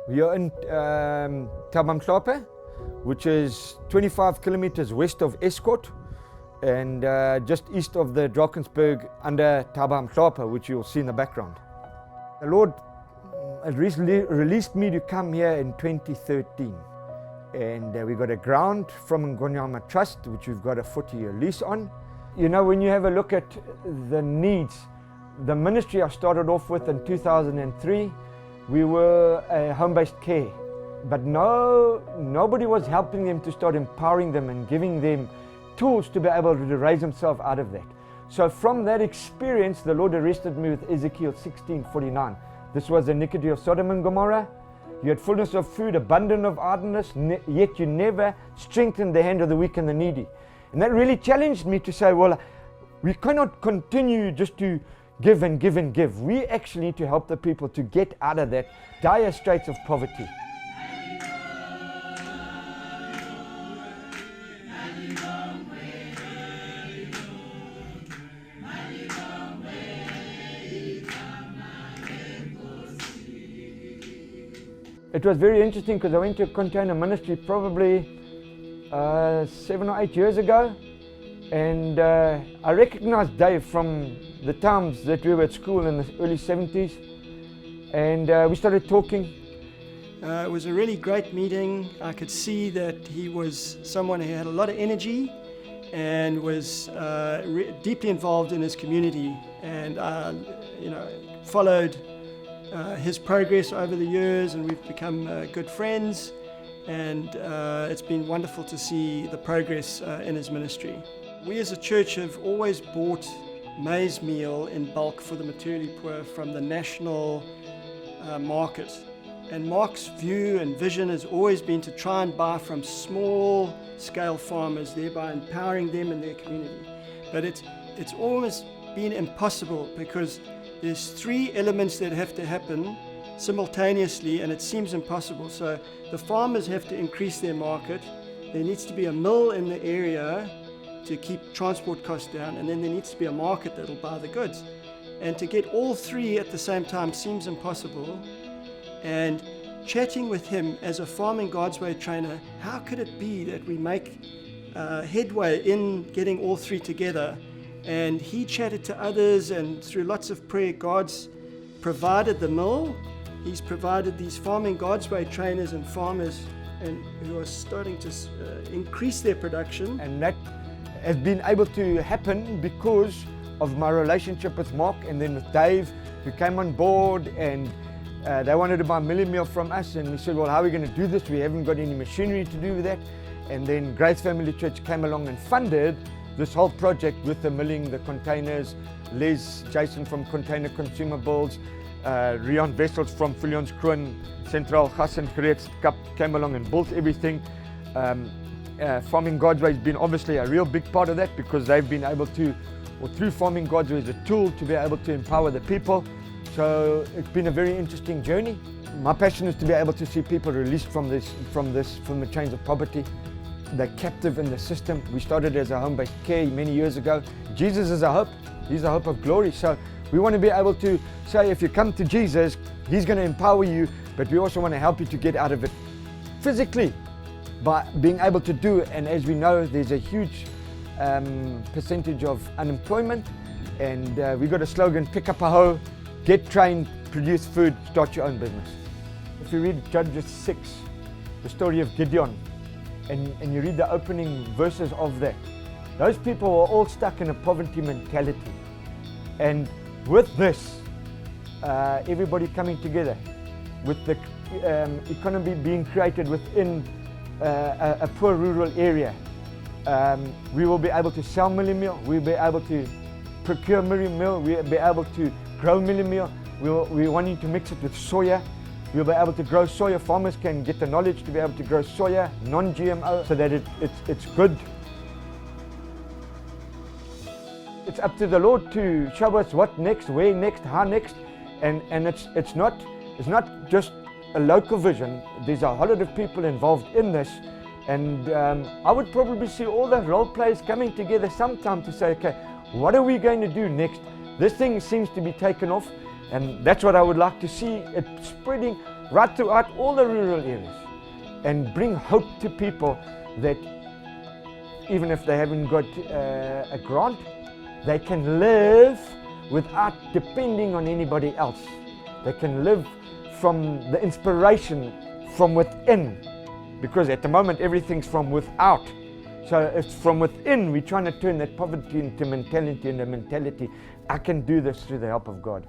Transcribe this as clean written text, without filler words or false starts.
We are in Tabamhlophe, which is 25 kilometers west of Escort and just east of the Drakensberg under Tabamhlophe, which you'll see in the background. The Lord recently released me to come here in 2013, and we got a grant from Ngonyama Trust, which we've got a 40-year lease on. You know, when you have a look at the needs, the ministry I started off with in 2003, we were a home-based care, but nobody was helping them to start empowering them and giving them tools to be able to raise themselves out of that. So from that experience, the Lord arrested me with Ezekiel 16:49. This was the iniquity of Sodom and Gomorrah. You had fullness of food, abundant of idleness, yet you never strengthened the hand of the weak and the needy. And that really challenged me to say, well, we cannot continue just to give and give and give. We actually need to help the people to get out of that dire straits of poverty. It was very interesting because I went to a container ministry probably 7 or 8 years ago, and I recognized Dave from the times that we were at school in the early 70s, and we started talking. It was a really great meeting. I could see that he was someone who had a lot of energy and was deeply involved in his community, and followed his progress over the years, and we've become good friends, and it's been wonderful to see the progress in his ministry. We as a church have always bought maize meal in bulk for the materially poor from the national market, and Mark's view and vision has always been to try and buy from small scale farmers, thereby empowering them in their community. But it's always been impossible because there's 3 elements that have to happen simultaneously, and it seems impossible. So the farmers have to increase their market, there needs to be a mill in the area to keep transport costs down, and then there needs to be a market that'll buy the goods. And to get all 3 at the same time seems impossible. And chatting with him as a Farming God's Way trainer, how could it be that we make headway in getting all 3 together? And he chatted to others, and through lots of prayer, God's provided the mill. He's provided these Farming God's Way trainers and farmers, and who are starting to increase their production. And that has been able to happen because of my relationship with Mark and then with Dave, who came on board, and they wanted to buy milling meal from us, and we said, well, how are we going to do this? We haven't got any machinery to do that. And then Grace Family Church came along and funded this whole project with the milling, the containers. Jason from Container Consumables, Rian Vessels from Filions Kroon, Central Gas and Gereedskap came along and built everything. Farming God's Way has been obviously a real big part of that, because they've been able to, or through Farming God's Way, is a tool to be able to empower the people. So it's been a very interesting journey. My passion is to be able to see people released from the chains of poverty. They're captive in the system. We started as a home-based care many years ago. Jesus is a hope. He's the hope of glory. So we want to be able to say, if you come to Jesus, He's going to empower you, but we also want to help you to get out of it physically by being able to do it. And as we know, there's a huge percentage of unemployment, and we've got a slogan, pick up a hoe, get trained, produce food, start your own business. If you read Judges 6, the story of Gideon, and you read the opening verses of that, those people were all stuck in a poverty mentality. And with this, everybody coming together, with the economy being created within a poor rural area, we will be able to sell milling meal, we'll be able to procure milling meal, we'll be able to grow milling meal, we're wanting to mix it with soya. We'll be able to grow soya. Farmers can get the knowledge to be able to grow soya, non-GMO, so that it's good. It's up to the Lord to show us what next, where next, how next, and it's not just a local vision. There's a whole lot of people involved in this, and I would probably see all the role players coming together sometime to say, okay, what are we going to do next? This thing seems to be taken off. And that's what I would like to see, it spreading right throughout all the rural areas, and bring hope to people that even if they haven't got a grant, they can live without depending on anybody else. They can live from the inspiration from within, because at the moment everything's from without. So it's from within. We're trying to turn that poverty into mentality, and the mentality, I can do this through the help of God.